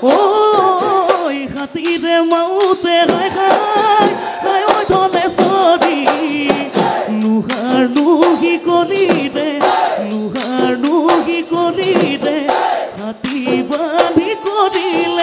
ঐ হাতীৰে মাউতে হাই হাই হাই ঐ ধনেশ্বৰী নুহাৰ নুহি কৰিৰে নুহাৰ নুহি কৰিৰে হাতী বান্ধি কৰিলে